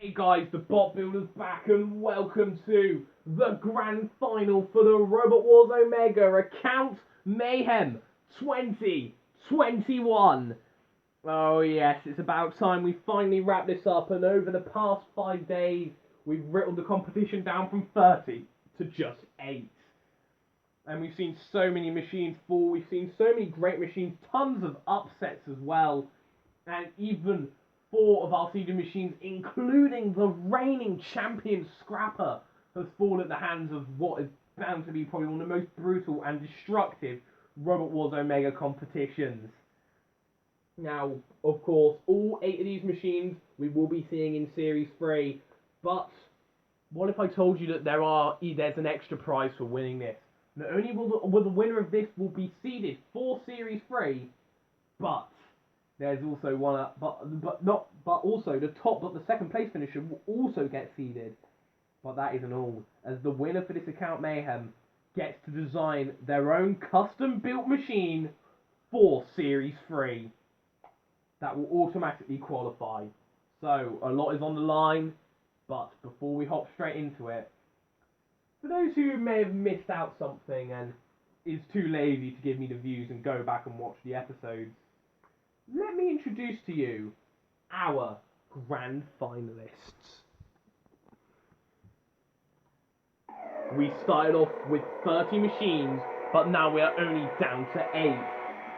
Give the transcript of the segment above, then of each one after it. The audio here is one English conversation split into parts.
Hey guys, the bot builder's back and welcome to the grand final for the Robot Wars Omega Account Mayhem 2021. Oh yes, it's about time we finally wrap this up, and over the past 5 days we've whittled the competition down from 30 to just 8. And we've seen so many machines fall, we've seen so many great machines, tons of upsets as well, and even 4 of our seeded machines, including the reigning champion Scrapper, has fallen at the hands of what is bound to be probably one of the most brutal and destructive Robot Wars Omega competitions. Now, of course, all 8 of these machines we will be seeing in Series 3, but what if I told you that there's an extra prize for winning this? Not only will the winner of this will be seeded for Series 3, but there's also one, the second place finisher will also get seeded. But that isn't all, as the winner for this Account Mayhem gets to design their own custom built machine for Series 3. That will automatically qualify. So a lot is on the line, but before we hop straight into it, for those who may have missed out something and is too lazy to give me the views and go back and watch the episodes, let me introduce to you our grand finalists. We started off with 30 machines, but now we are only down to 8.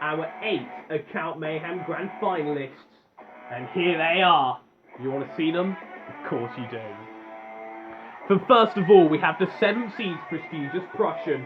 Our 8 Account Mayhem grand finalists. And here they are. You want to see them? Of course you do. So first of all, we have the 7th seed prestigious Prussian,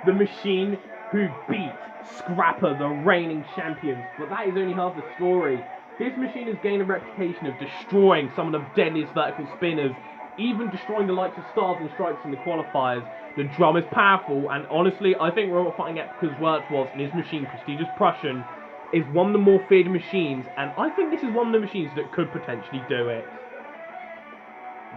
the machine who beat Scrapper, the reigning champions. But that is only half the story. This machine has gained a reputation of destroying some of the deadliest vertical spinners, even destroying the likes of Stars and Strikes in the qualifiers. The drum is powerful, and honestly, I think Robot Fighting Epica's work was in his machine, Prestigious Prussian, is one of the more feared machines, and I think this is one of the machines that could potentially do it.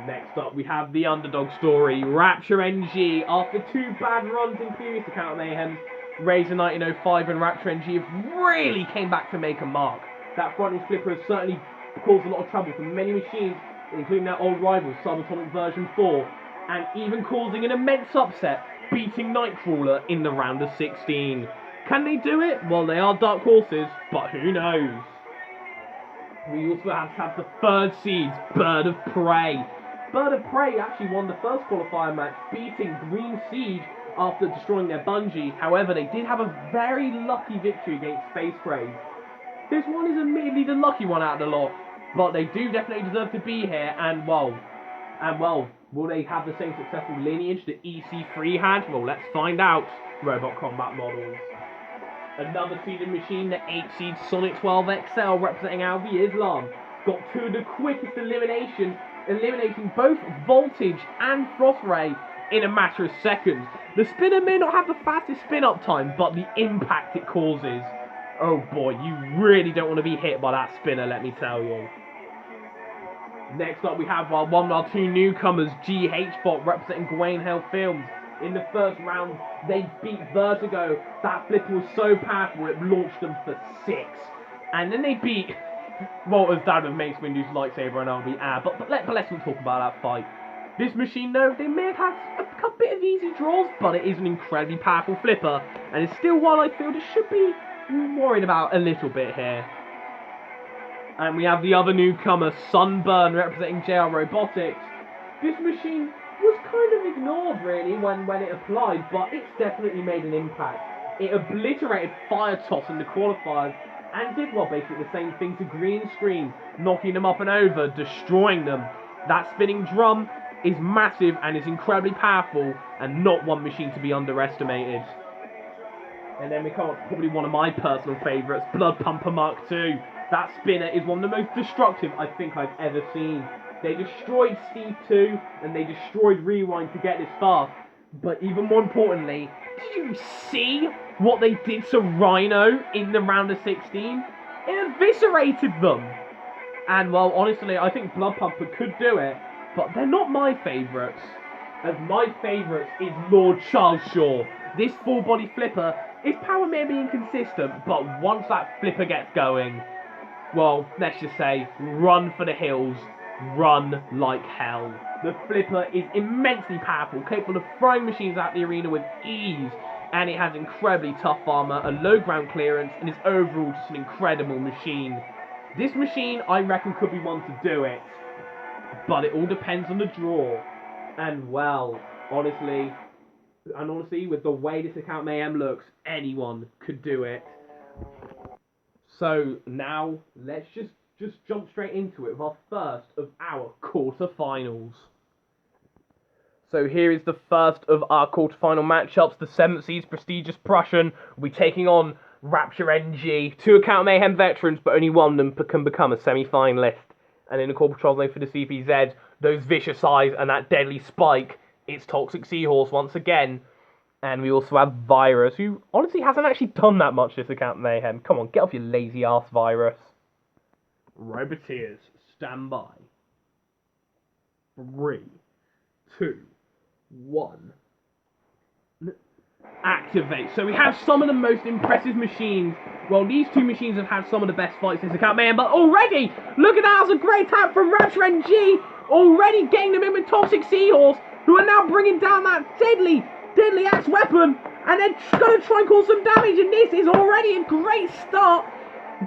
Next up, we have the underdog story, Rapture NG. After 2 bad runs in previous Account Mayhem, Razor 1905 and Rapture NG have really came back to make a mark. That frontal flipper has certainly caused a lot of trouble for many machines, including their old rival, Subatomic version 4, and even causing an immense upset, beating Nightcrawler in the round of 16. Can they do it? Well, they are dark horses, but who knows? We also have the 3rd seeds, Bird of Prey. Bird of Prey actually won the first qualifier match, beating Green Siege after destroying their bungee. However, they did have a very lucky victory against Space Praise. This one is admittedly the lucky one out of the lot, but they do definitely deserve to be here, and well, will they have the same successful lineage that EC3 had? Well, let's find out. Robot Combat Models. Another seeded machine, the 8 seed Sonnet 12XL, representing Alvi Islam, got 2 of the quickest eliminations, eliminating both Voltage and Frost Ray in a matter of seconds. The spinner may not have the fastest spin-up time, but the impact it causes, oh boy, you really don't want to be hit by that spinner, let me tell you. Next up, we have one of our 2 newcomers, Gh Bot, representing Gh Films. In the first round, they beat Vertigo. That flipper was so powerful, it launched them for 6. And then they beat Walter's dad with Mace Windu's lightsaber and RB. But let's not talk about that fight. This machine, though, they may have had a bit of easy draws, but it is an incredibly powerful flipper, and it's still one I feel they should be worried about a little bit here. And we have the other newcomer, Sunburn, representing JR Robotics. This machine was kind of ignored, really, when it applied, but it's definitely made an impact. It obliterated Fire Toss in the qualifiers, and did, well, basically the same thing to Green Screen, knocking them up and over, destroying them. That spinning drum is massive and is incredibly powerful, and not one machine to be underestimated. And then we come up to probably one of my personal favourites, Blood Pumper Mk2. That spinner is one of the most destructive I think I've ever seen. They destroyed Steve 2, and they destroyed Rewind to get this far. But even more importantly, did you see what they did to Rhino in the round of 16? It eviscerated them. And well, honestly, I think Blood Pumper could do it, but they're not my favourites. As my favourites is Lord Charles Shaw. This full body flipper, its power may be inconsistent, but once that flipper gets going, well, let's just say, run for the hills. run like hell. The flipper is immensely powerful, capable of throwing machines out the arena with ease, and it has incredibly tough armor, a low ground clearance, and is overall just an incredible machine. This machine, I reckon, could be one to do it, but it all depends on the draw. And well, honestly, with the way this Account Mayhem looks, anyone could do it. So now, let's just jump straight into it with our first of our quarterfinals. So here is the first of our quarterfinal matchups. The 7th seed prestigious Prussian will be taking on Rapture NG. 2 Account Mayhem veterans, but only one of them can become a semi-finalist. And in the core patrol lane for the CPZ, those vicious eyes and that deadly spike, it's Toxic Seahorse once again. And we also have Virus, who honestly hasn't actually done that much this Account Mayhem. Come on, get off your lazy ass, Virus. Roboteers, stand by. 3, 2, 1. Activate. So we have some of the most impressive machines. Well, these 2 machines have had some of the best fights this Account Mayhem, but already, look at that, that's a great tap from Rapture NG. Already getting them in with Toxic Seahorse, who are now bringing down that deadly axe weapon, and they're going to try and cause some damage, and this is already a great start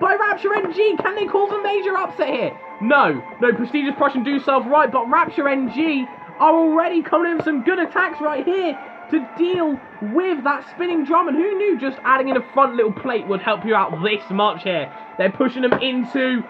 by Rapture NG. Can they cause a major upset here? No, prestigious Prussian do self right, but Rapture NG are already coming in with some good attacks right here to deal with that spinning drum, and who knew just adding in a front little plate would help you out this much here. They're pushing them into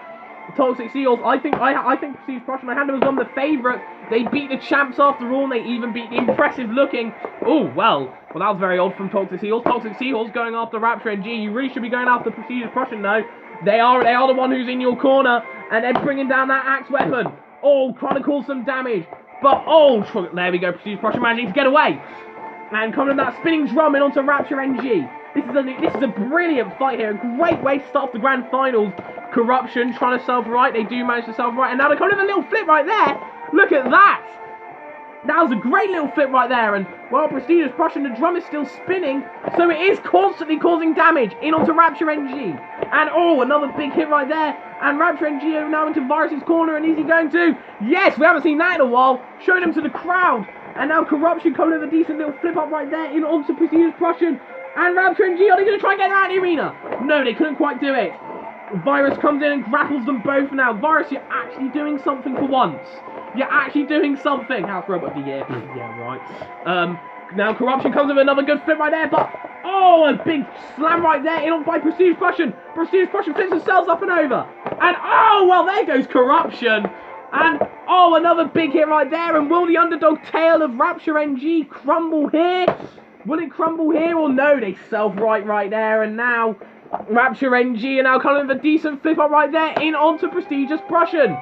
Toxic Seals. I think prestigious Prussian, I had them as one of the favourites. They beat the champs after all, and they even beat the impressive looking. Oh, well, that was very odd from Toxic Seals. Toxic Seals going after Rapture NG. You really should be going after prestigious Prussian, though. They are the one who's in your corner, and they're bringing down that axe weapon. Oh, trying to cause some damage. But, there we go, prestigious Prussian managing to get away. And coming with that spinning drum in onto Rapture NG. This is a brilliant fight here. A great way to start off the grand finals. Corruption trying to self-right. They do manage to self-right. And now they're coming with a little flip right there. Look at that. That was a great little flip right there. And, well, prestigious Prussian, the drum is still spinning. So it is constantly causing damage in onto Rapture NG. And, another big hit right there. And Rapture NG are now into Virus's corner. And is he going to? Yes, we haven't seen that in a while. Showing him to the crowd. And now Corruption coming with a decent little flip up right there in onto prestigious Prussian. And Rapture NG, are they going to try and get them out of the arena? No, they couldn't quite do it. Virus comes in and grapples them both now. Virus, you're actually doing something for once. You're actually doing something. House Robot of the Year. Yeah, right. Now Corruption comes with another good flip right there, but a big slam right there in on by Prestigious Prussian. Prestigious Prussian flips themselves up and over. And there goes Corruption. And another big hit right there. And will the underdog tail of Rapture NG crumble here? Will it crumble here or no? They self-right there, and now Rapture NG are now coming with a decent flip up right there in onto Prestigious Prussian.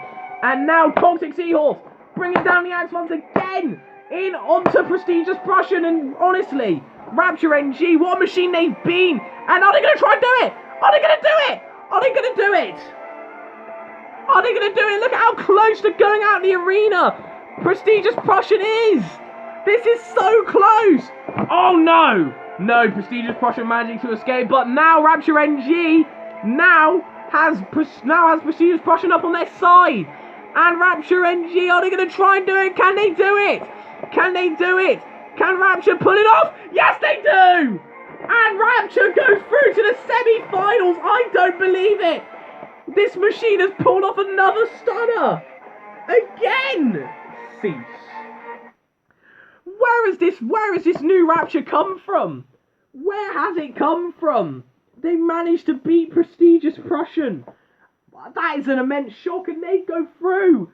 And now Toxic Seahorse bringing down the axe once again in onto Prestigious Prussian. And honestly, Rapture NG, what a machine they've been. And are they going to try and do it? Are they going to do it? Are they going to do it? Are they going to do it? Look at how close to going out the arena Prestigious Prussian is. This is so close. Oh no. No, Prestigious Prussian managing to escape, but now Rapture NG now has Prestigious Prussian up on their side. And Rapture NG, are they going to try and do it? Can they do it? Can they do it? Can Rapture pull it off? Yes, they do! And Rapture goes through to the semi-finals. I don't believe it. This machine has pulled off another stunner. Again. Cease. Where has this new Rapture come from? Where has it come from? They managed to beat Prestigious Prussian. That is an immense shock, and they go through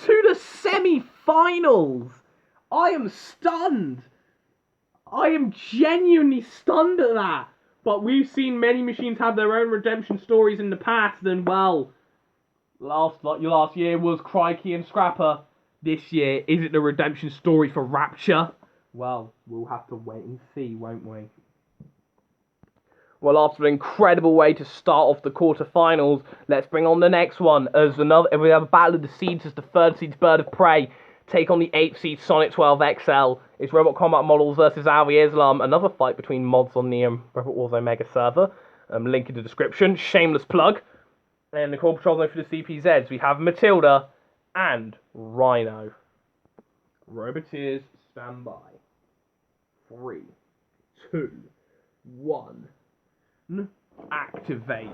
to the semi-finals. I am stunned. I am genuinely stunned at that. But we've seen many machines have their own redemption stories in the past, and well, last year was Crikey and Scrapper. This year, is it the redemption story for Rapture? Well, we'll have to wait and see, won't we? Well, after an incredible way to start off the quarterfinals, let's bring on the next one. We have a battle of the seeds as the 3rd seed's Bird of Prey take on the 8th seed Sonnet 12 XL. It's Robot Combat Models versus Alvi Islam. Another fight between mods on the Robot Warzone Mega server. Link in the description. Shameless plug. And the core patrol for the CPZs. We have Matilda and Rhino. Roboteers, stand by. 3, 2, 1. Activate.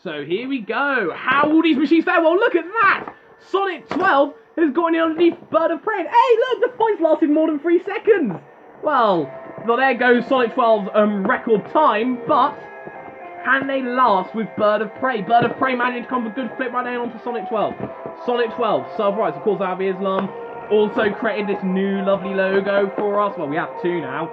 So here we go. How will these machines fare? Well, look at that! Sonnet 12 has gone in underneath Bird of Prey. Hey, look, the fight's lasted more than 3 seconds. Well, there goes Sonnet 12's record time, but can they last with Bird of Prey? Bird of Prey managed to come with a good flip right now onto Sonnet 12. Sonnet 12, self-rights, of course, out of Islam. Also created this new lovely logo for us. Well, we have 2 now.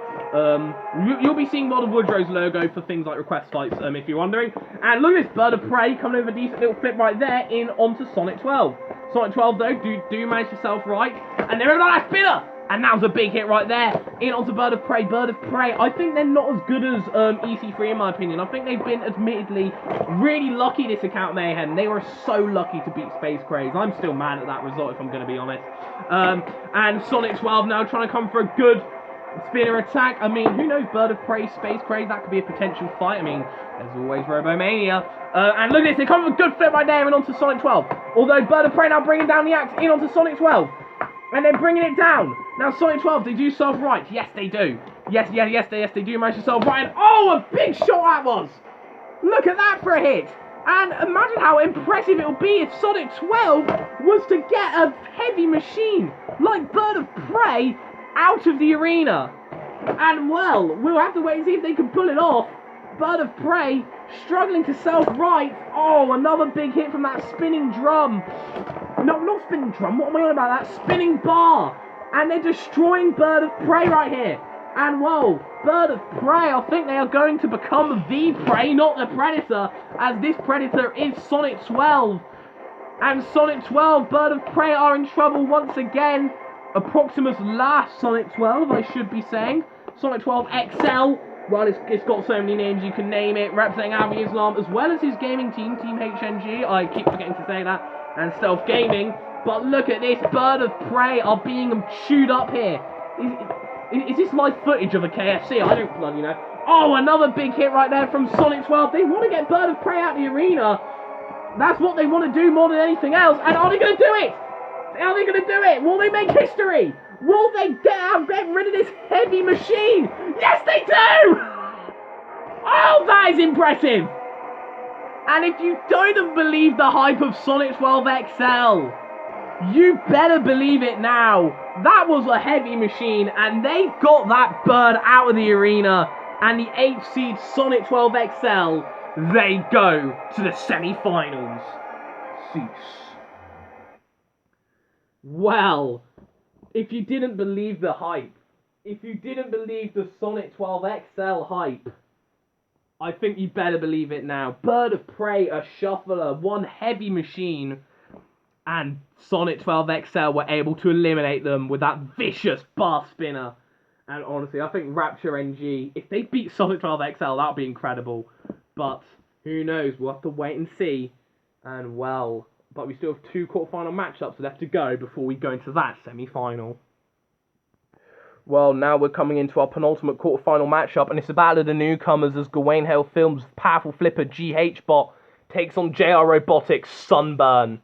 You'll be seeing World of Woodrow's logo for things like request fights, if you're wondering. And look at this Bird of Prey coming with a decent little flip right there in onto Sonnet 12. Sonnet 12, though, do manage to self-right. And they're over on that spinner! And that was a big hit right there, in onto Bird of Prey. Bird of Prey, I think they're not as good as EC3 in my opinion. I think they've been, admittedly, really lucky this Account Mayhem. They were so lucky to beat Space Craze. I'm still mad at that result, if I'm going to be honest. And Sonnet 12 now trying to come for a good spinner attack. I mean, who knows, Bird of Prey, Space Craze, that could be a potential fight. I mean, there's always Robomania. And look at this, they come with a good flip right there and onto Sonnet 12. Although Bird of Prey now bringing down the axe in onto Sonnet 12. And they're bringing it down. Now, Sonnet 12, they do self-right. Yes, they do. Yes, they do manage to self-right. And, oh, a big shot that was. Look at that for a hit. And imagine how impressive it would be if Sonnet 12 was to get a heavy machine like Bird of Prey out of the arena. And, well, we'll have to wait and see if they can pull it off. Bird of Prey struggling to self-right. Oh, another big hit from that spinning drum. No, not spinning drum. What am I on about? That spinning bar. And they're destroying Bird of Prey right here. And whoa, Bird of Prey, I think they are going to become the prey, not the predator, as this predator is Sonnet 12. And Sonnet 12, Bird of Prey are in trouble once again. Proximus last Sonnet 12, I should be saying. Sonnet 12 XL. Well, it's got so many names you can name it. Representing Avi Islam, as well as his gaming team, Team HNG. I keep forgetting to say that. And Stealth Gaming. But look at this, Bird of Prey are being chewed up here. Is this live footage of a KFC? I don't bloody know. Oh, another big hit right there from Sonnet 12. They want to get Bird of Prey out of the arena. That's what they want to do more than anything else. And are they going to do it? Are they going to do it? Will they make history? Will they get rid of this heavy machine? Yes, they do! Oh, that is impressive. And if you don't believe the hype of Sonnet 12 XL, you better believe it now. That was a heavy machine, and they got that bird out of the arena. And the 8th seed Sonnet 12 XL, they go to the semi-finals. Cease. Well, if you didn't believe the hype, if you didn't believe the Sonnet 12 XL hype, I think you better believe it now. Bird of Prey, a shuffler, one heavy machine, and Sonnet 12 XL were able to eliminate them with that vicious bar spinner. And honestly, I think Rapture NG, if they beat Sonnet 12 XL, that would be incredible. But who knows? We'll have to wait and see. And well, but we still have 2 quarterfinal matchups left to go before we go into that semi-final. Well, now we're coming into our penultimate quarterfinal matchup, and it's a battle of the newcomers as Gh Films' powerful flipper Gh Bot takes on JR Robotics' Sunburn.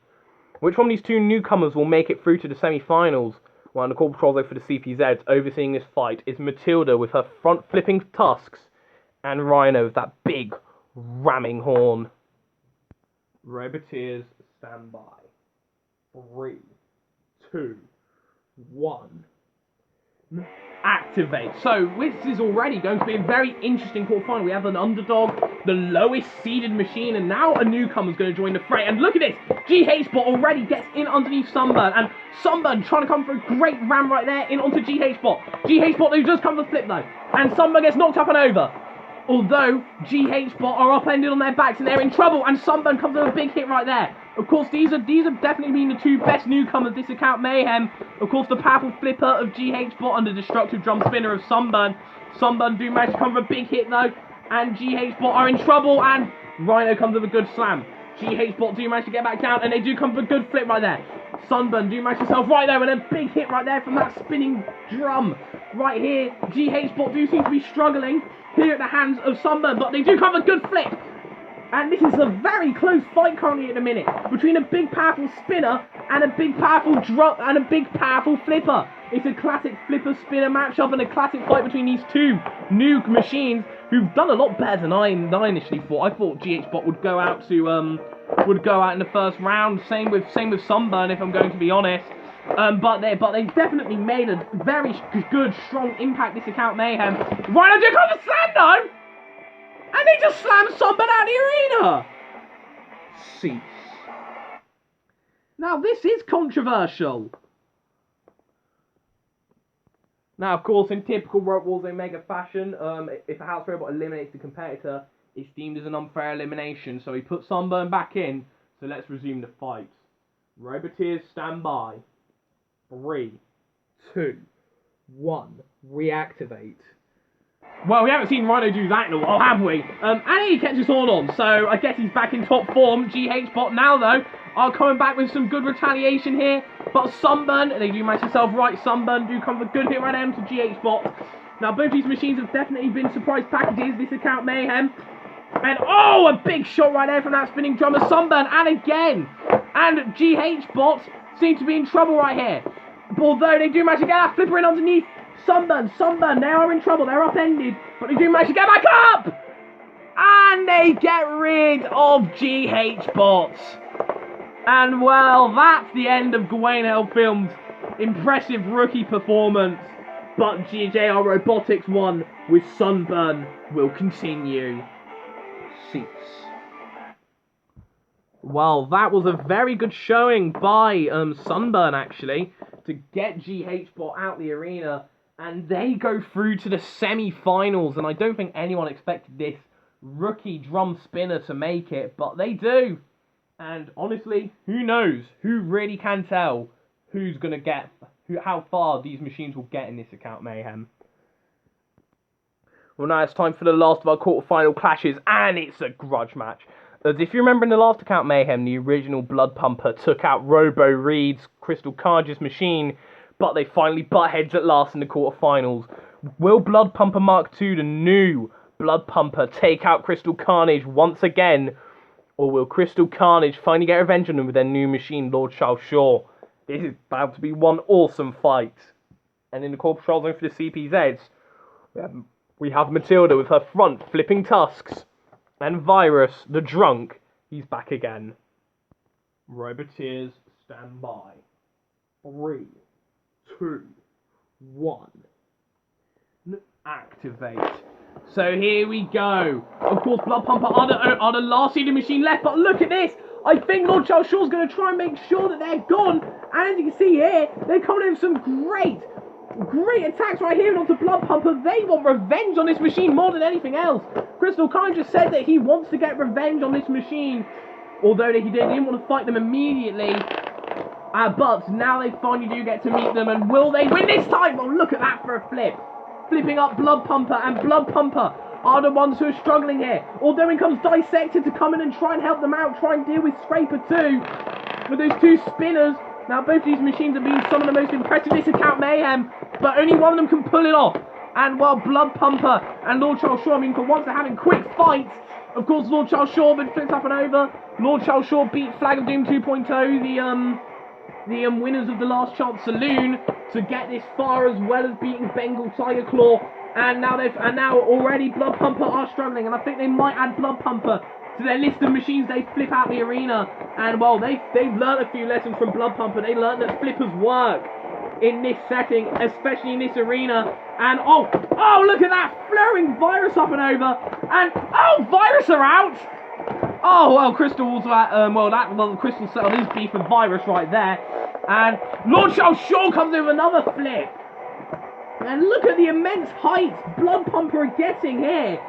Which one of these 2 newcomers will make it through to the semi-finals? Well, the core patrol though for the CPZs overseeing this fight is Matilda with her front flipping tusks, and Rhino with that big ramming horn. Roboteers, stand by. 3, 2, 1. Activate. So this is already going to be a very interesting quarterfinal. We have an underdog, the lowest seeded machine, and now a newcomer's going to join the fray. And look at this, Gh Bot already gets in underneath Sunburn, and Sunburn trying to come for a great ram right there in onto Gh Bot. Gh Bot, they just come for the flip though, and Sunburn gets knocked up and over. Although Gh Bot are upended on their backs and they're in trouble, and Sunburn comes with a big hit right there. Of course, these have definitely been the 2 best newcomers this Account Mayhem. Of course, the powerful flipper of Gh Bot and the destructive drum spinner of Sunburn. Sunburn do manage to come for a big hit though, and Gh Bot are in trouble, and Rhino comes with a good slam. Gh Bot do manage to get back down, and they do come for a good flip right there. Sunburn do manage himself right there, and a big hit right there from that spinning drum. Right here, Gh Bot do seem to be struggling here at the hands of Sunburn, but they do come for a good flip. And this is a very close fight currently at the minute between a big powerful spinner and a big powerful drop and a big powerful flipper. It's a classic flipper spinner matchup and a classic fight between these two new machines who've done a lot better than I initially thought. I thought Gh Bot would go out in the first round. Same with Sunburn, if I'm going to be honest. But they definitely made a very good, strong impact this Account Mayhem. Rhino did come for slam though! And they just slammed Sunburn out of the arena! Cease. Now this is controversial. Now of course in typical Rope Wars Omega fashion, if a house robot eliminates the competitor, it's deemed as an unfair elimination, so he put Sunburn back in. So let's resume the fight. Roboteers stand by. 3, 2, 1, reactivate. Well, we haven't seen Rhino do that in a while, have we? And he catches all on, so I guess he's back in top form. Gh Bot now, though, are coming back with some good retaliation here. But Sunburn, they do match themselves right. Sunburn do come with a good hit right down to Gh Bot. Now, both these machines have definitely been surprise packages, this Account Mayhem. And, oh, a big shot right there from that spinning drummer, Sunburn, and again. And Gh Bot seem to be in trouble right here. Although they do manage to get that flipper in underneath. Sunburn, they are in trouble, they're upended, but they do manage to get back up! And they get rid of Gh Bot. And well, that's the end of Gh Film's impressive rookie performance. But JR Robotics won with Sunburn will continue. Cease. Well, that was a very good showing by Sunburn, actually, to get Gh Bot out the arena. And they go through to the semi-finals, and I don't think anyone expected this rookie drum spinner to make it, but they do. And honestly, who knows? Who really can tell who's going to get, how far these machines will get in this Account Mayhem. Well, now it's time for the last of our quarterfinal clashes, and it's a grudge match. As if you remember in the last Account Mayhem, the original Blood Pumper took out Robo Reed's Crystal Carge's machine, but they finally butt heads at last in the quarterfinals. Will Blood Pumper Mk2, the new Blood Pumper, take out Crystal Carnage once again? Or will Crystal Carnage finally get revenge on them with their new machine, Lord Charles Shaw? This is about to be one awesome fight. And in the core patrol zone for the CPZs, we have Matilda with her front flipping tusks. And Virus, the drunk, he's back again. Roboteers, stand by. 3, 2, 1. Activate. So here we go. Of course, Blood Pumper are the last seeded machine left, but look at this. I think Lord Charles Shaw's going to try and make sure that they're gone. And as you can see here, they're coming in with some great attacks right here onto Blood Pumper. They want revenge on this machine more than anything else. Crystal Kine just said that he wants to get revenge on this machine, although he didn't want to fight them immediately. But now they finally do get to meet them, and will they win this time? Well, look at that for a flip. Flipping up Blood Pumper, and Blood Pumper are the ones who are struggling here. Although in comes Dissector to come in and try and help them out, try and deal with Scraper too, with those two spinners. Now both these machines have been some of the most impressive this Account Mayhem, but only one of them can pull it off. And while Blood Pumper and Lord Charles Shaw, for once they're having quick fights, of course Lord Charles Shaw been flipped up and over. Lord Charles Shaw beat Flag of Doom 2.0, the winners of the Last Chance Saloon, to get this far, as well as beating Bengal Tiger Claw. And now already Blood Pumper are struggling, and I think they might add Blood Pumper to their list of machines they flip out the arena. And well, they've learned a few lessons from Blood Pumper. They learned that flippers work in this setting, especially in this arena. And oh, look at that, flowing Virus up and over, and oh, Virus are out. Oh well, Crystal also Crystal settled his beef with Virus right there, and Lord Charles Shaw comes in with another flip. And look at the immense height Blood Pumper are getting here.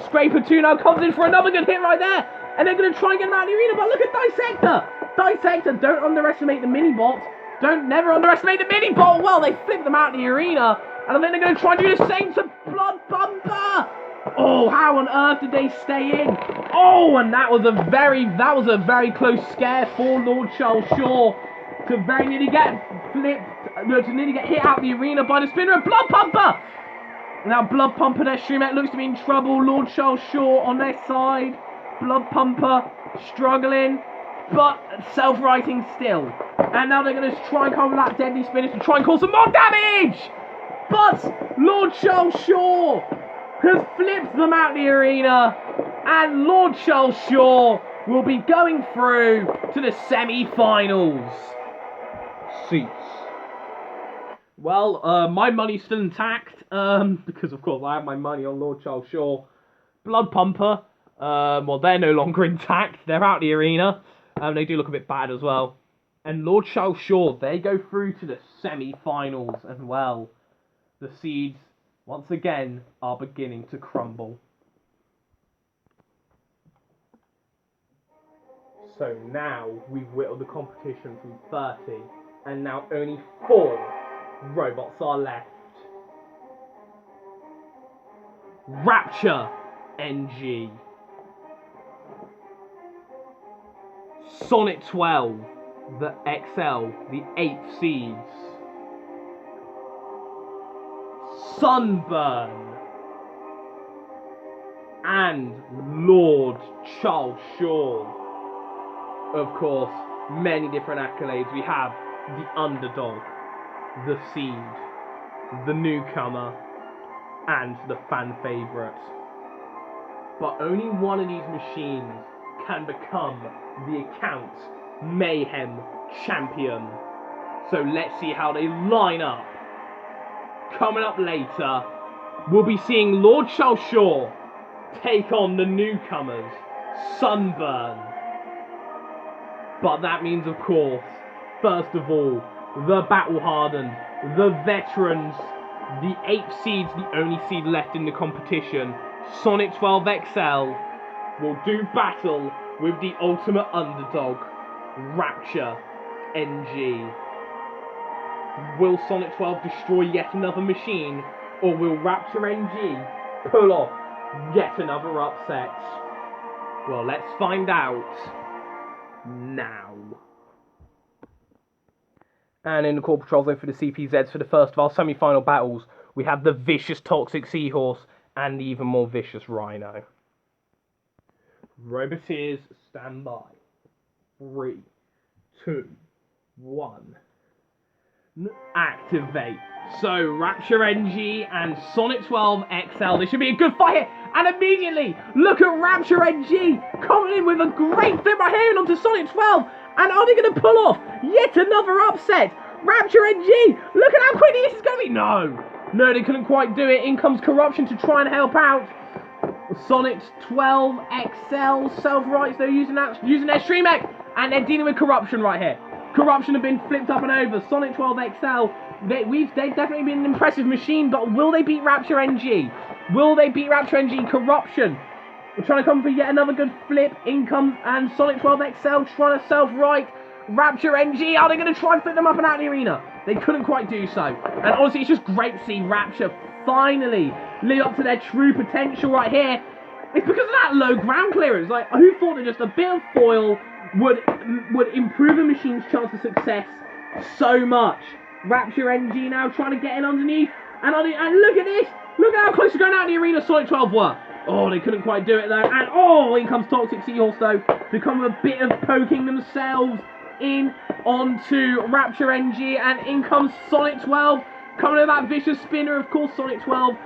Scraper 2 now comes in for another good hit right there, and they're going to try and get him out of the arena. But look at Dissector. Dissector, don't underestimate the mini-bot. Never underestimate the mini-bot. Well, they flipped them out of the arena, and then they're going to try and do the same to Blood Pumper. Oh, how on earth did they stay in? Oh, and that was a very close scare for Lord Charles Shaw to very nearly get hit out the arena by the spinner of Blood Pumper. Now Blood Pumper, their streammate, looks to be in trouble. Lord Charles Shaw on their side. Blood Pumper struggling, but self-righting still. And now they're going to try and come with that deadly spinach to try and cause some more damage! But Lord Charles Shaw has flipped them out the arena, and Lord Charles Shaw will be going through to the semi-finals. Seats. Well, my money's still intact, because of course I have my money on Lord Charles Shaw. Blood Pumper, well, they're no longer intact. They're out the arena. They do look a bit bad as well. And Lord Charles Shaw, they go through to the semi-finals, and well, the seeds, once again, are beginning to crumble. So now, we've whittled the competition from 30, and now only 4 robots are left. Rapture NG. Sonnet 12, the XL, the 8th seeds. Sunburn. And Lord Charles Shaw. Of course, many different accolades. We have the underdog, the seed, the newcomer, and the fan favourite. But only one of these machines can become the Account Mayhem champion. So let's see how they line up. Coming up later, we'll be seeing Lord Charles Shaw take on the newcomers, Sunburn. But that means, of course, first of all, the battle-hardened, the veterans, the 8th seeds, the only seed left in the competition, Sonnet 12 XL, will do battle with the ultimate underdog, Rapture NG. Will Sonnet 12 destroy yet another machine, or will Rapture NG pull off yet another upset? Well, let's find out now. And in the core patrol zone for the CPZs for the first of our semi-final battles, we have the vicious Toxic Seahorse and the even more vicious Rhino. Roboteers, stand by. 3, 2, 1. Activate. So, Rapture NG and Sonnet 12 XL. This should be a good fight here. And immediately, look at Rapture NG coming in with a great flip right here onto Sonnet 12. And are they going to pull off yet another upset? Rapture NG, look at how quickly this is going to be. No, they couldn't quite do it. In comes Corruption to try and help out. Sonnet 12 XL, self-rights, they're using their Stream Mech. And they're dealing with Corruption right here. Corruption have been flipped up and over. Sonnet 12 XL, they've definitely been an impressive machine, but will they beat Rapture NG? Will they beat Rapture NG? Corruption, we're trying to come for yet another good flip. In comes, and Sonnet 12 XL trying to self-right. Rapture NG, are they going to try and flip them up and out of the arena? They couldn't quite do so. And honestly, it's just great to see Rapture finally live up to their true potential right here. It's because of that low ground clearance. Like, who thought that just a bit of foil would improve a machine's chance of success so much? Rapture NG now trying to get in underneath, and look at this! Look at how close to going out of the arena Sonnet 12 were. Oh, they couldn't quite do it though, and in comes Toxic Seahorse though, to come with a bit of poking themselves in onto Rapture NG, and in comes Sonnet 12, coming with that vicious spinner. Of course, Sonnet 12,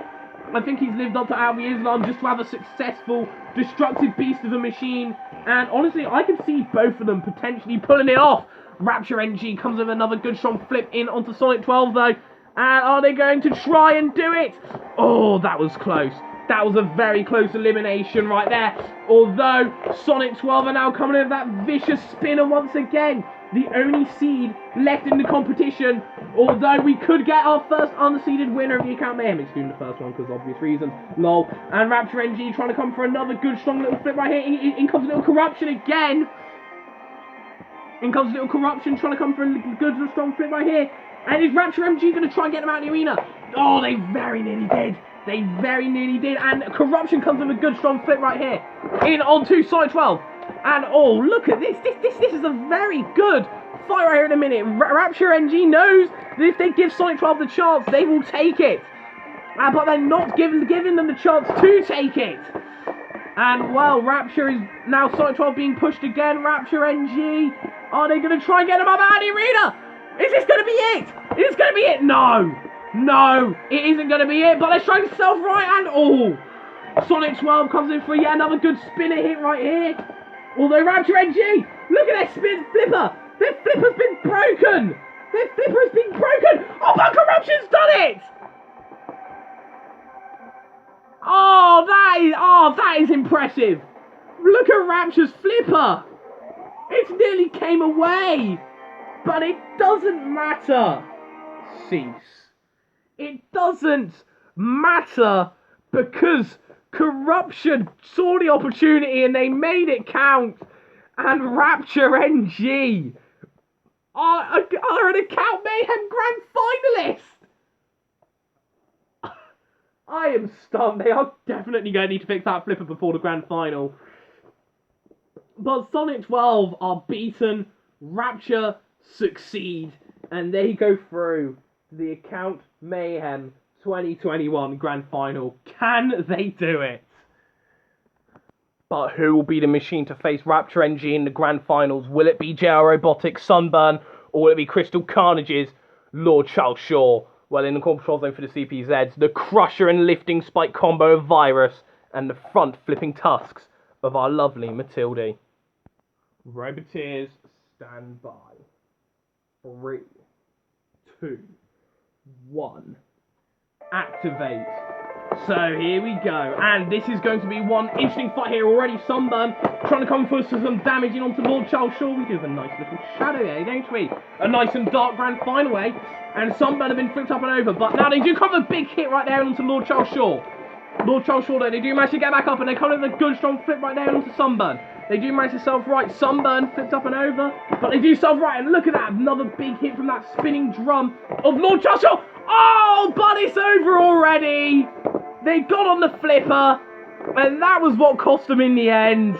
I think he's lived up to Albi Islam just to have a successful, destructive beast of a machine. And honestly, I can see both of them potentially pulling it off. Rapture NG comes with another good strong flip in onto Sonnet 12 though. And are they going to try and do it? Oh, that was close. That was a very close elimination right there. Although Sonnet 12 are now coming in with that vicious spinner once again. The only seed left in the competition. Although we could get our first unseeded winner of the Account Mayhem, excluding the first one because obvious reasons. Lol. And Rapture NG trying to come for another good strong little flip right here. In comes a little Corruption again. In comes a little Corruption trying to come for a good strong flip right here. And is Rapture NG going to try and get them out of the arena? Oh, they very nearly did. They very nearly did. And Corruption comes with a good strong flip right here. In onto Sonnet 12. And oh, look at this. This is a very good fight right here in a minute. Rapture NG knows that if they give Sonnet 12 the chance, they will take it. But they're not giving them the chance to take it. And, well, Rapture is now Sonnet 12 being pushed again. Rapture NG. Are they going to try and get him up out of the arena? Is this going to be it? Is this going to be it? No. No, it isn't going to be it. But let's try to self-right and all. Sonnet 12 comes in for yet another good spinner hit right here. Although Rapture NG, look at their spin flipper. Their flipper's been broken. Their flipper has been broken. Oh, but Corruption's done it. Oh, that is impressive. Look at Rapture's flipper. It nearly came away. But it doesn't matter. Cease. It doesn't matter because Corruption saw the opportunity and they made it count. And Rapture NG are an Account Mayhem Grand Finalist. I am stunned. They are definitely going to need to fix that flipper before the Grand Final. But Sonnet 12 are beaten. Rapture succeed. And they go through the Account Mayhem 2021 Grand Final. Can they do it? But who will be the machine to face Rapture NG in the Grand Finals? Will it be Gh Robotics Sunburn? Or will it be Crystal Carnage's Lord Charles Shaw? Well, in the control zone for the CPZs, the crusher and lifting spike combo of Virus and the front flipping tusks of our lovely Matilde. Roboteers, stand by. 3, 2, 1. Activate. So here we go, and this is going to be one interesting fight here already. Sunburn trying to come for some damage in onto Lord Charles Shaw. We do have a nice little shadow there, don't we? A nice and dark Grand Final way. And Sunburn have been flipped up and over, but now they do come with a big hit right there onto Lord Charles Shaw. Lord Charles Shaw, though, they do manage to get back up, and they come with a good strong flip right there onto Sunburn. They do manage to self-right. Sunburn flipped up and over, but they do self-right, and look at that, another big hit from that spinning drum of Lord Charles Shaw. Oh, but it's over already. They got on the flipper, and that was what cost them in the end.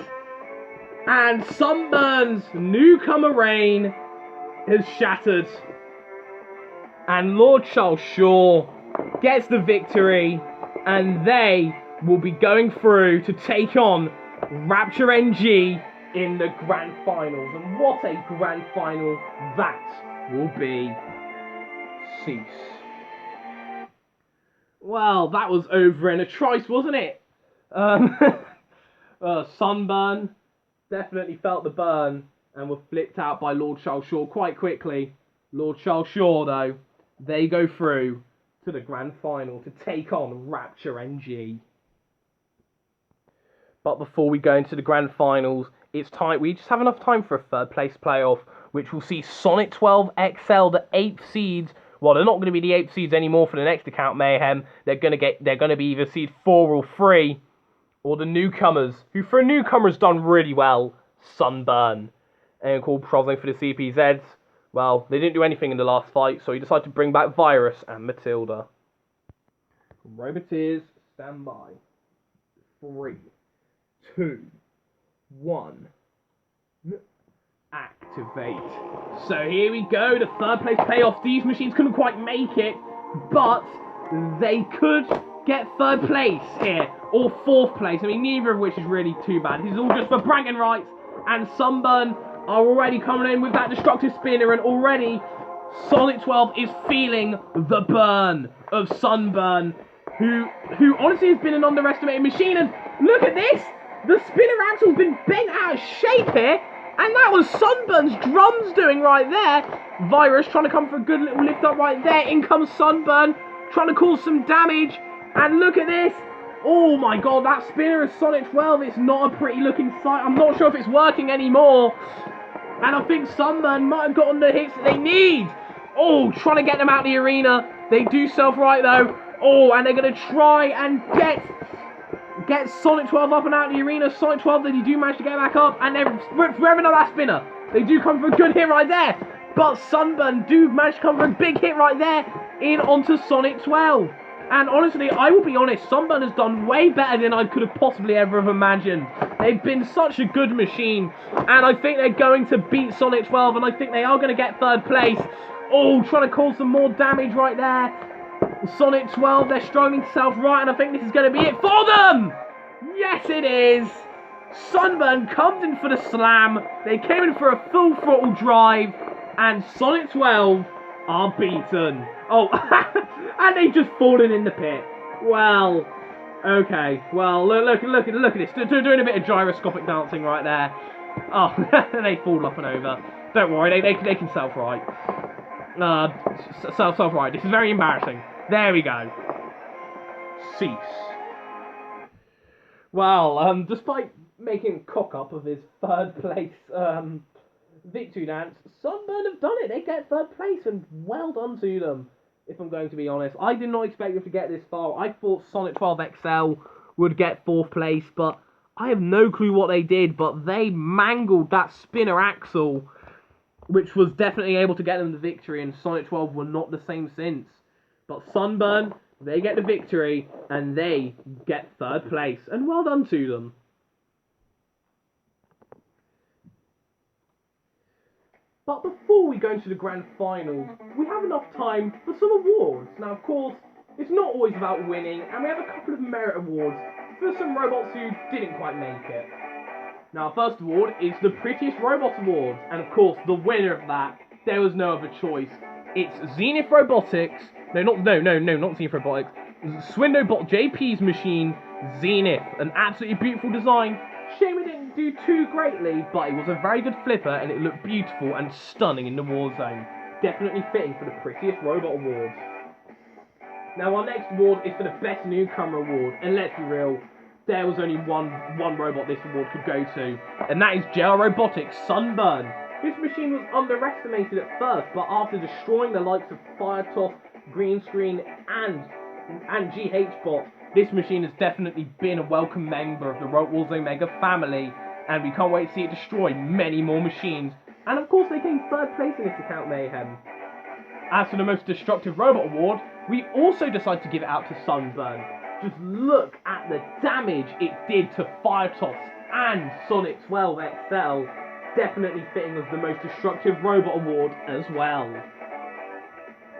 And Sunburn's newcomer reign has shattered. And Lord Charles Shaw gets the victory, and they will be going through to take on Rapture NG in the Grand Finals. And what a Grand Final that will be. Cease. Well, that was over in a trice, wasn't it? Sunburn definitely felt the burn and were flipped out by Lord Charles Shaw quite quickly. Lord Charles Shaw, though, they go through to the Grand Final to take on Rapture NG. But before we go into the Grand Finals, it's time. We just have enough time for a third place playoff, which will see Sonnet 12 XL, the 8th seeds. Well, they're not going to be the 8th seeds anymore for the next Account Mayhem. They're going to be either seed 4 or 3, or the newcomers, who for a newcomer has done really well, Sunburn, and called Prussian for the CPZs. Well, they didn't do anything in the last fight, so he decided to bring back Virus and Matilda. Roboteers, stand by. 3, 2, 1. Activate. So here we go, the third place playoff. These machines couldn't quite make it, but they could get third place here, or fourth place. I mean, neither of which is really too bad. This is all just for bragging rights, and Sunburn are already coming in with that destructive spinner, and already Sonnet 12 is feeling the burn of Sunburn, who honestly has been an underestimated machine. And look at this, the spinner axle's been bent out of shape here, and that was Sunburn's drums doing right there. Virus trying to come for a good little lift up right there. In comes Sunburn, trying to cause some damage, and look at this. Oh my god, that spinner of Sonnet 12, it's not a pretty looking sight. I'm not sure if it's working anymore. And I think Sunburn might have gotten the hits that they need. Oh, trying to get them out of the arena. They do self-right though. Oh, and they're going to try and get Sonnet 12 up and out of the arena. Sonnet 12, they do manage to get back up, and they're revving up that spinner. They do come for a good hit right there. But Sunburn do manage to come for a big hit right there in onto Sonnet 12. And honestly, I will be honest, Sunburn has done way better than I could have possibly ever have imagined. They've been such a good machine, and I think they're going to beat Sonnet 12, and I think they are going to get third place. Oh, trying to cause some more damage right there. Sonnet 12, they're struggling to self-right, and I think this is going to be it for them! Yes, it is! Sunburn comes in for the slam, they came in for a full throttle drive, and Sonnet 12 are beaten. Oh, and they've just fallen in the pit. Well, okay. Well, look at this. They're doing a bit of gyroscopic dancing right there. Oh, they fall up and over. Don't worry, they can self-right. Self-right. This is very embarrassing. There we go. Cease. Well, despite making cock up of his third place victory dance, Sunburn have done it. They get third place, and well done to them, if I'm going to be honest. I did not expect them to get this far. I thought Sonnet 12 XL would get fourth place, but I have no clue what they did, but they mangled that spinner axle, which was definitely able to get them the victory, and Sonnet 12 were not the same since. But Sunburn, they get the victory, and they get third place, and well done to them. But before we go into the grand finals, we have enough time for some awards. Now, of course, it's not always about winning, and we have a couple of merit awards for some robots who didn't quite make it. Now, our first award is the Prettiest Robot Award, and of course, the winner of that, there was no other choice. It's Zenith Robotics, not Zenith Robotics, Swindobot JP's machine, Zenith, an absolutely beautiful design. Shame it didn't do too greatly, but it was a very good flipper, and it looked beautiful and stunning in the war zone. Definitely fitting for the Prettiest Robot Award. Now, our next award is for the Best Newcomer Award, and let's be real, there was only one robot this award could go to, and that is Gh Robotics Sunburn. This machine was underestimated at first, but after destroying the likes of Firetoss, Green Screen, and Gh Bot, this machine has definitely been a welcome member of the Warzone Omega family, and we can't wait to see it destroy many more machines. And of course, they came third place in this Account Mayhem. As for the Most Destructive Robot Award, we also decided to give it out to Sunburn. Just look at the damage it did to Firetoss and Sonnet 12 XL. Definitely fitting as the Most Destructive Robot Award as well.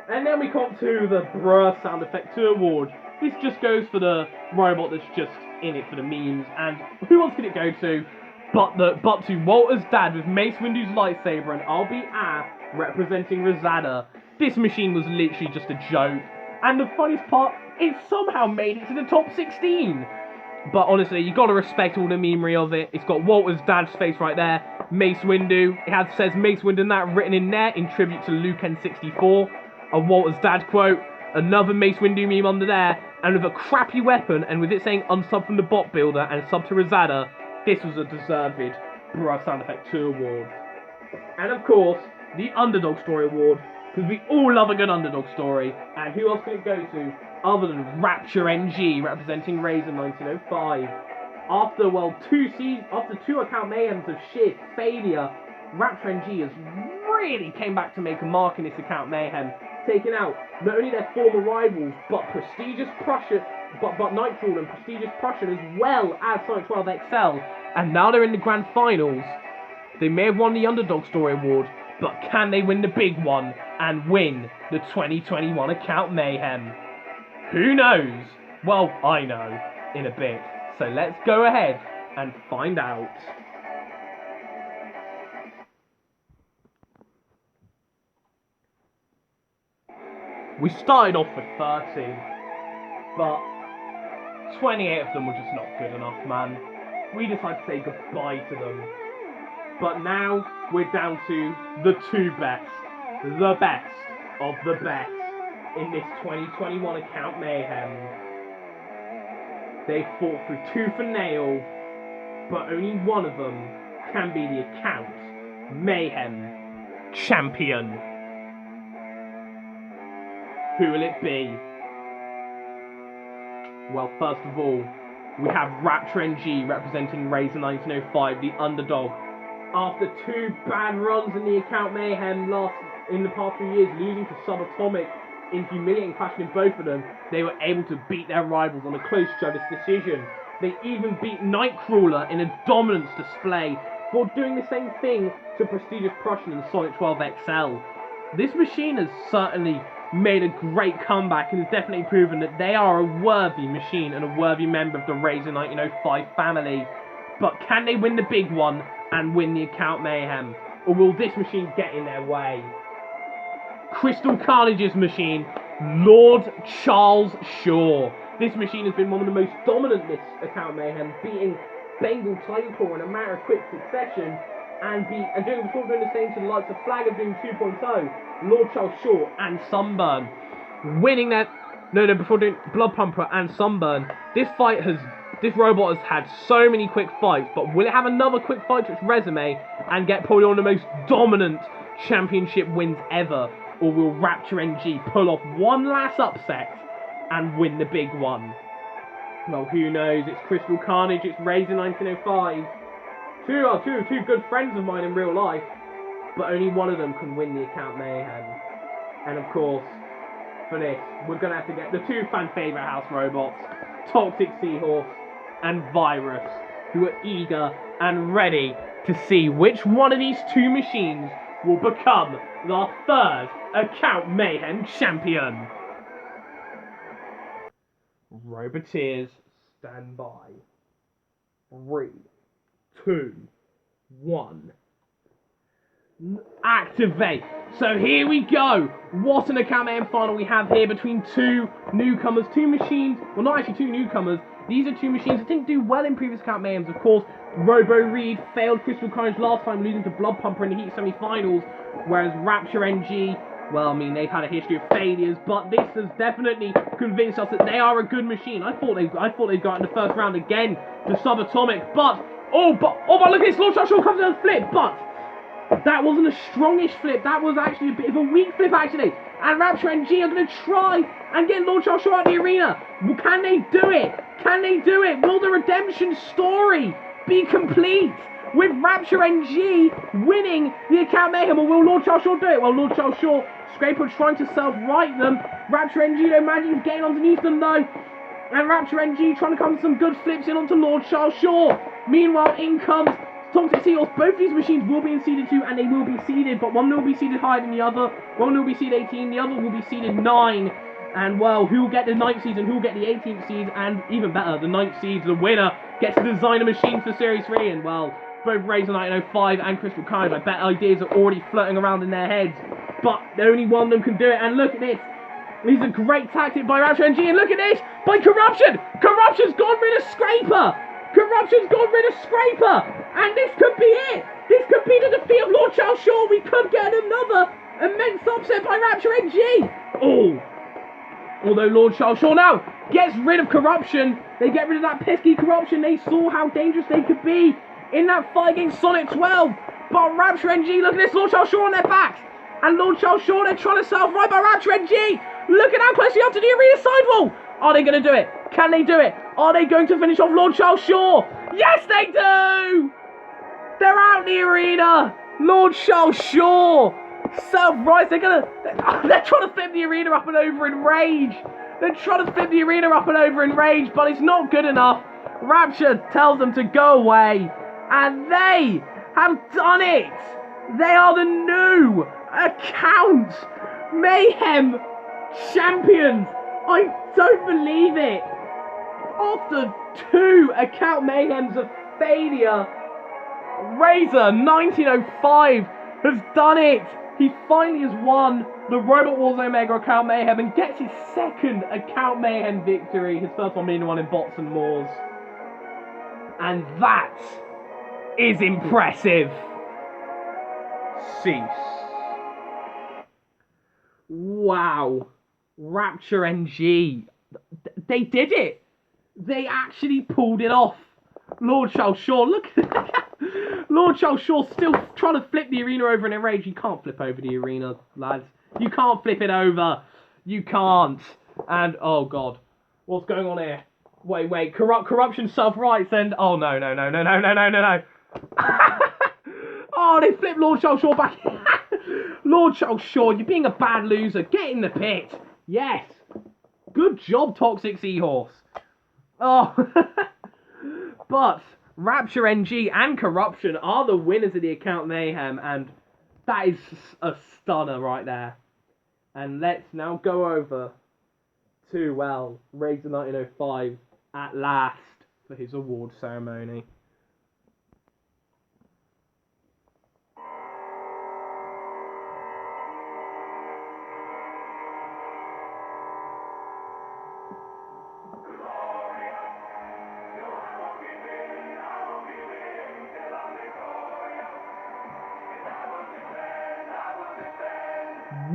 And then we come to the Bruh Sound Effect 2 Award. This just goes for the robot that's just in it for the memes, and who else could it go to but to Walter's dad with Mace Windu's lightsaber and I'll be representing Rosada. This machine was literally just a joke, and the funniest part, it somehow made it to the top 16. But honestly, you gotta respect all the memery of it. It's got Walter's dad's face right there, Mace Windu. It says Mace Windu and that written in there in tribute to Luke N64. A Walter's dad quote, another Mace Windu meme under there, and with a crappy weapon, and with it saying unsub from the bot builder and sub to Rosada, this was a deserved Bruh Sound Effect 2 award. And of course, the Underdog Story Award, because we all love a good underdog story, and who else can it go to other than Rapture NG representing Razor 1905? After two Account Mayhems of sheer failure, Rapture NG has really came back to make a mark in this Account Mayhem, taking out not only their former rivals, but prestigious Prussian, but Nightcrawler and prestigious Prussian, as well as Sonnet 12 XL, and now they're in the grand finals. They may have won the Underdog Story Award, but can they win the big one and win the 2021 Account Mayhem? Who knows? Well, I know in a bit, so let's go ahead and find out. We started off with 30, but 28 of them were just not good enough, man. We decided to say goodbye to them. But now, we're down to the two best. The best of the best in this 2021 Account Mayhem. They fought through tooth and nail, but only one of them can be the Account Mayhem champion. Who will it be? Well, first of all, we have Rapture NG representing Razor 1905, the underdog. After two bad runs in the Account Mayhem in the past few years, losing to Subatomic in humiliating fashion in both of them, they were able to beat their rivals on a close judge's decision. They even beat Nightcrawler in a dominance display for doing the same thing to prestigious Prussian and Sonnet 12 XL. This machine has certainly made a great comeback and has definitely proven that they are a worthy machine and a worthy member of the Razor 1905 family. But can they win the big one and win the Account Mayhem? Or will this machine get in their way? Crystal Carnage's machine, Lord Charles Shaw. This machine has been one of the most dominant this Account Mayhem, beating Bengal Titancore in a matter of quick succession, and doing the same to the likes of Flag of Doom 2.0, Lord Charles Shaw and Sunburn. Winning that, before doing Blood Pumper and Sunburn, this robot has had so many quick fights, but will it have another quick fight to its resume and get probably one of the most dominant championship wins ever? Or will Rapture NG pull off one last upset and win the big one? Well, who knows? It's Crystal Carnage, it's Razor 1905. Two good friends of mine in real life, but only one of them can win the Account Mayhem. And of course, for this, we're going to have to get the two fan favourite house robots, Toxic Seahorse and Virus, who are eager and ready to see which one of these two machines will become the third Account Mayhem champion. Roboteers, stand by. 3, 2, 1. Activate. So here we go. What an Account Mayhem final we have here between two newcomers, two machines. Well, not actually two newcomers. These are two machines that didn't do well in previous Account Mayhems. Of course, Robo Reed failed Crystal Carnage last time, losing to Blood Pumper in the Heat semi-finals, whereas Rapture NG, well, I mean, they've had a history of failures, but this has definitely convinced us that they are a good machine. I thought they'd got in the first round again to Subatomic, but look at this, Lord Charles Shaw comes in and flip, but that wasn't a strongish flip, that was actually a bit of a weak flip, actually. And Rapture NG are going to try and get Lord Charles Shaw out of the arena. Well, can they do it? Can they do it? Will the redemption story be complete with Rapture NG winning the Account Mayhem, or will Lord Charles Shaw do it? Well, Lord Charles Shaw, Scraper trying to self-right them. Rapture NG, though, Magic's getting underneath them, though. And Rapture NG trying to come with some good flips in onto Lord Charles Shaw. Meanwhile, in comes Toxic Seahorse. Both these machines will be in seeded 2, and they will be seeded, but one will be seeded higher than the other. One will be seeded 18, the other will be seeded 9. And, well, who will get the 9th seed and who will get the 18th seed, and even better, the 9th seed, the winner, gets to design a machine for Series 3, and, well, both Razor 1905 and Crystal Carnage, I bet ideas are already floating around in their heads, but only one of them can do it, and look at this. This is a great tactic by Rapture NG, and look at this, by Corruption! Corruption's got rid of Scraper! Corruption's got rid of Scraper! And this could be it! This could be the defeat of Lord Charles Shaw. We could get another immense upset by Rapture NG! Oh! Although Lord Charles Shaw now gets rid of Corruption, they get rid of that pesky Corruption. They saw how dangerous they could be in that fight against Sonnet 12. But Rapture NG, look at this, Lord Charles Shaw on their backs. And Lord Charles Shaw, they're trying to self-right by Rapture NG. Look at how close they are to the arena sidewall. Are they going to do it? Can they do it? Are they going to finish off Lord Charles Shaw? Yes, they do! They're out the arena. Lord Charles Shaw. Self-right, they're trying to flip the arena up and over in rage. They're trying to flip the arena up and over in rage, but it's not good enough. Rapture tells them to go away, and they have done it. They are the new Account Mayhem champions. I don't believe it. After 2 Account Mayhems of failure, Razor 1905 has done it. He finally has won the Robot Wars Omega Account Mayhem and gets his second Account Mayhem victory. His first one being the one in Bots and Moors. And that is impressive. Cease. Wow. Rapture NG. They did it. They actually pulled it off. Lord Charles Shaw, look at that. Lord Charles Shaw still trying to flip the arena over in a rage. You can't flip over the arena, lads. You can't flip it over. You can't. And, oh, God. What's going on here? Wait. Corruption self-rights and... Oh, no. Oh, they flipped Lord Charles Shaw back. Lord Charles Shaw, you're being a bad loser. Get in the pit. Yes. Good job, Toxic Seahorse. Oh. But Rapture NG and Corruption are the winners of the Account Mayhem, and that is a stunner right there. And let's now go over to, well, Razor 1905 at last for his award ceremony.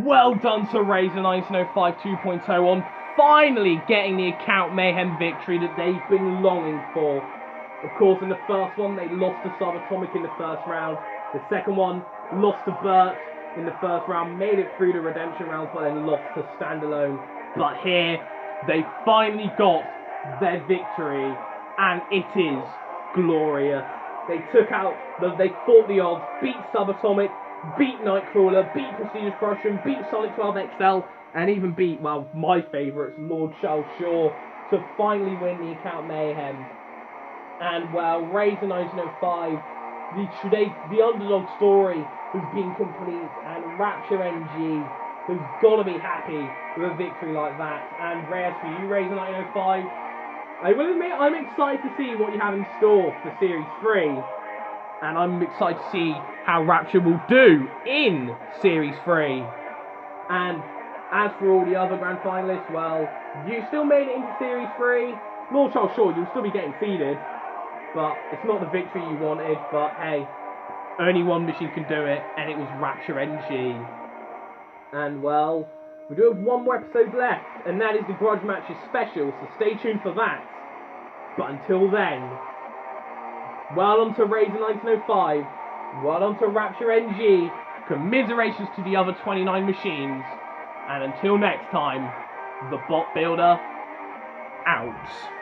Well done to Razor 1905 2.0 on finally getting the Account Mayhem victory that they've been longing for. Of course, in the first one, they lost to Subatomic in the first round. The second one, lost to Burt in the first round, made it through the redemption rounds, but then lost to Standalone. But here, they finally got their victory, and it is glorious. They they fought the odds, beat Subatomic, beat Nightcrawler, beat Prestigious Prussian, beat Sonnet 12 XL, and even beat, well, my favourites, Lord Charles Shaw, to finally win the Account Mayhem. And, well, Razor 1905, the underdog story has been complete, and Rapture NG has got to be happy with a victory like that. And as for you, Razor 1905, I will admit I'm excited to see what you have in store for Series 3. And I'm excited to see how Rapture will do in Series 3. And as for all the other grand finalists, well, you still made it into Series 3. Lord Charles Shaw, you'll still be getting seeded. But it's not the victory you wanted. But hey, only one machine can do it, and it was Rapture NG. And well, we do have one more episode left, and that is the Grudge Matches special, so stay tuned for that. But until then, well on to Razor 1905, well on to Rapture NG, commiserations to the other 29 machines, and until next time, the Bot Builder, out.